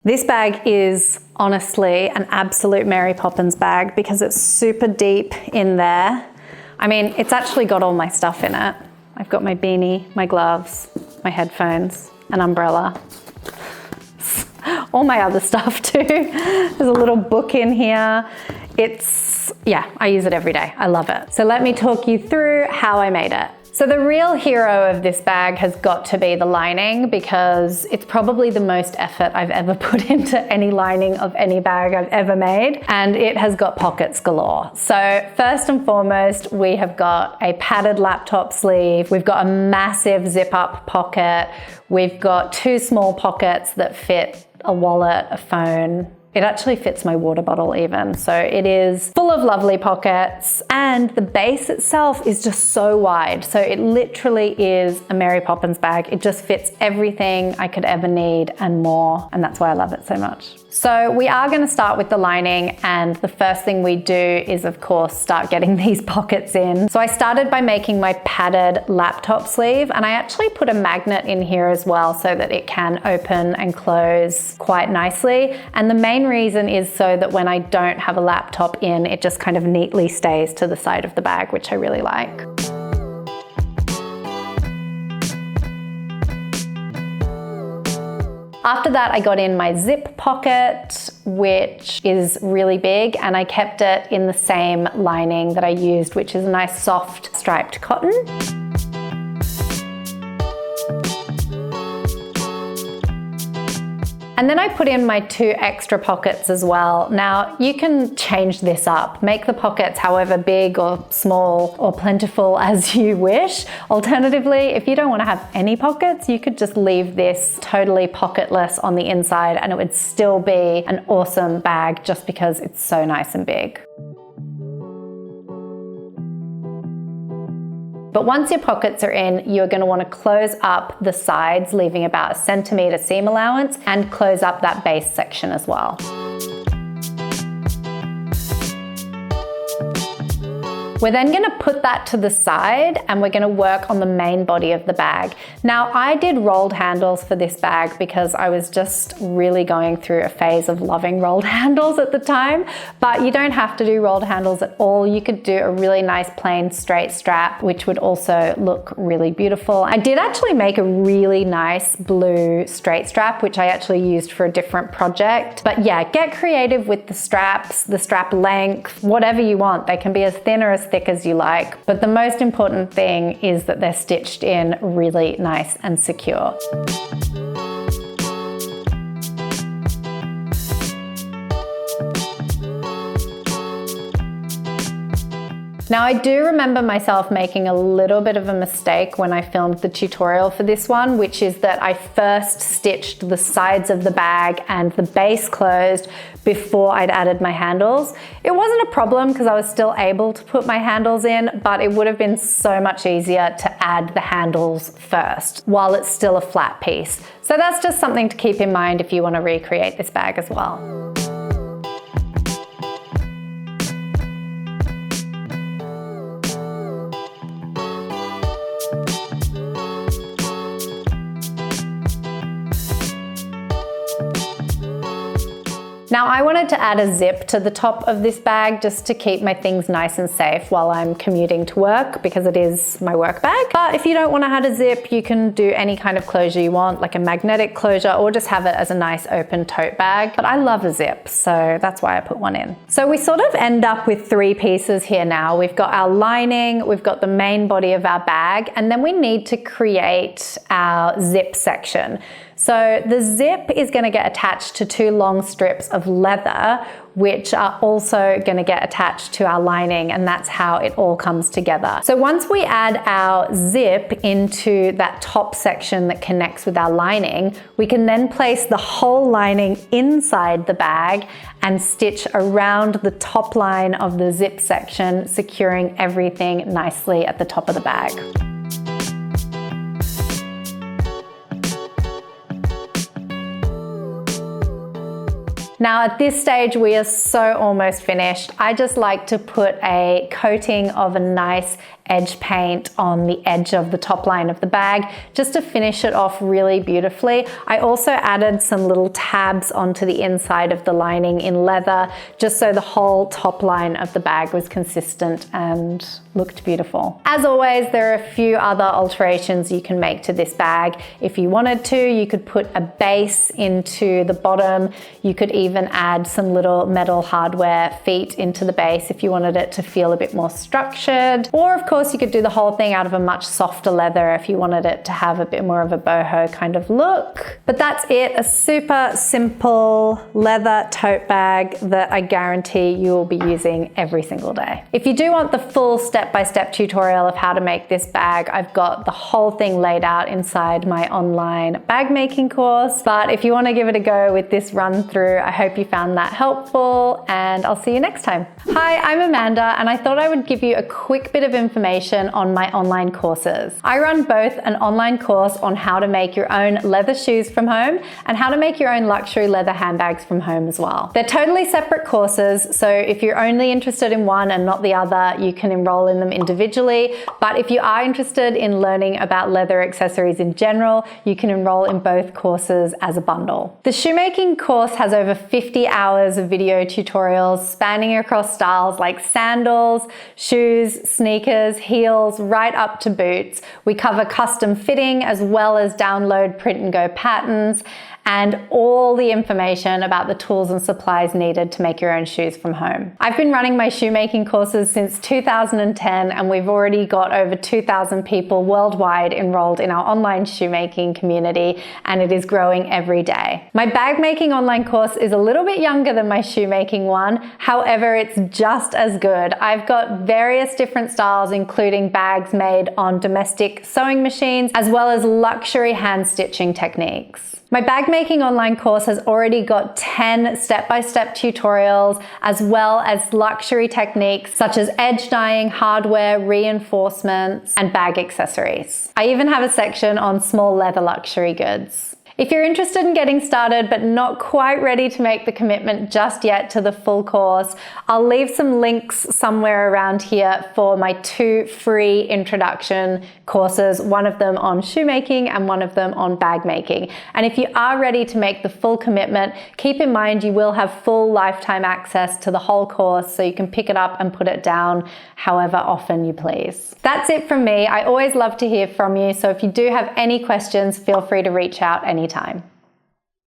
This bag is honestly an absolute Mary Poppins bag because it's super deep in there. I mean, it's actually got all my stuff in it. I've got my beanie, my gloves, my headphones, an umbrella, all my other stuff too. There's a little book in here. Yeah, I use it every day. I love it. So let me talk you through how I made it. So the real hero of this bag has got to be the lining because it's probably the most effort I've ever put into any lining of any bag I've ever made, and it has got pockets galore. So first and foremost, we have got a padded laptop sleeve. We've got a massive zip up pocket. We've got two small pockets that fit a wallet, a phone. It actually fits my water bottle even. So it is full of lovely pockets, and the base itself is just so wide. So it literally is a Mary Poppins bag. It just fits everything I could ever need and more. And that's why I love it so much. So we are going to start with the lining, and the first thing we do is of course start getting these pockets in. So I started by making my padded laptop sleeve, and I actually put a magnet in here as well so that it can open and close quite nicely. And the main reason is so that when I don't have a laptop in, it just kind of neatly stays to the side of the bag, which I really like. After that, I got in my zip pocket, which is really big, and I kept it in the same lining that I used, which is a nice soft striped cotton. And then I put in my two extra pockets as well. Now you can change this up, make the pockets however big or small or plentiful as you wish. Alternatively, if you don't want to have any pockets, you could just leave this totally pocketless on the inside and it would still be an awesome bag just because it's so nice and big. But once your pockets are in, you're going to want to close up the sides, leaving about 1 centimeter seam allowance, and close up that base section as well. We're then going to put that to the side and we're going to work on the main body of the bag. Now, I did rolled handles for this bag because I was just really going through a phase of loving rolled handles at the time, but you don't have to do rolled handles at all. You could do a really nice plain straight strap, which would also look really beautiful. I did actually make a really nice blue straight strap, which I actually used for a different project. But yeah, get creative with the straps, the strap length, whatever you want. They can be as thin or as thick as you like, but the most important thing is that they're stitched in really nice and secure. Now I do remember myself making a little bit of a mistake when I filmed the tutorial for this one, which is that I first stitched the sides of the bag and the base closed before I'd added my handles. It wasn't a problem because I was still able to put my handles in, but it would have been so much easier to add the handles first while it's still a flat piece. So that's just something to keep in mind if you want to recreate this bag as well. Now I wanted to add a zip to the top of this bag just to keep my things nice and safe while I'm commuting to work because it is my work bag. But if you don't want to add a zip, you can do any kind of closure you want, like a magnetic closure, or just have it as a nice open tote bag. But I love a zip, so that's why I put one in. So we sort of end up with three pieces here now. We've got our lining, we've got the main body of our bag, and then we need to create our zip section. So the zip is going to get attached to two long strips of leather, which are also going to get attached to our lining, and that's how it all comes together. So once we add our zip into that top section that connects with our lining, we can then place the whole lining inside the bag and stitch around the top line of the zip section, securing everything nicely at the top of the bag. Now at this stage, we are so almost finished. I just like to put a coating of a nice edge paint on the edge of the top line of the bag just to finish it off really beautifully. I also added some little tabs onto the inside of the lining in leather just so the whole top line of the bag was consistent and looked beautiful. As always, there are a few other alterations you can make to this bag. If you wanted to, you could put a base into the bottom. You could even add some little metal hardware feet into the base if you wanted it to feel a bit more structured. Or of course, you could do the whole thing out of a much softer leather if you wanted it to have a bit more of a boho kind of look. But that's it, a super simple leather tote bag that I guarantee you will be using every single day. If you do want the full step-by-step tutorial of how to make this bag, I've got the whole thing laid out inside my online bag making course. But if you want to give it a go with this run through, I hope you found that helpful, and I'll see you next time. Hi, I'm Amanda, and I thought I would give you a quick bit of information on my online courses. I run both an online course on how to make your own leather shoes from home and how to make your own luxury leather handbags from home as well. They're totally separate courses, so if you're only interested in one and not the other, you can enroll in them individually. But if you are interested in learning about leather accessories in general, you can enroll in both courses as a bundle. The shoemaking course has over 50 hours of video tutorials spanning across styles like sandals, shoes, sneakers, heels, right up to boots. We cover custom fitting as well as download print and go patterns and all the information about the tools and supplies needed to make your own shoes from home. I've been running my shoemaking courses since 2010, and we've already got over 2,000 people worldwide enrolled in our online shoemaking community, and it is growing every day. My bag making online course is a little bit younger than my shoemaking one. However, it's just as good. I've got various different styles, including bags made on domestic sewing machines, as well as luxury hand stitching techniques. My bag making online course has already got 10 step-by-step tutorials, as well as luxury techniques such as edge dyeing, hardware, reinforcements, and bag accessories. I even have a section on small leather luxury goods. If you're interested in getting started but not quite ready to make the commitment just yet to the full course, I'll leave some links somewhere around here for my 2 free introduction courses, one of them on shoemaking and one of them on bag making. And if you are ready to make the full commitment, keep in mind you will have full lifetime access to the whole course, so you can pick it up and put it down however often you please. That's it from me. I always love to hear from you, so if you do have any questions, feel free to reach out anytime.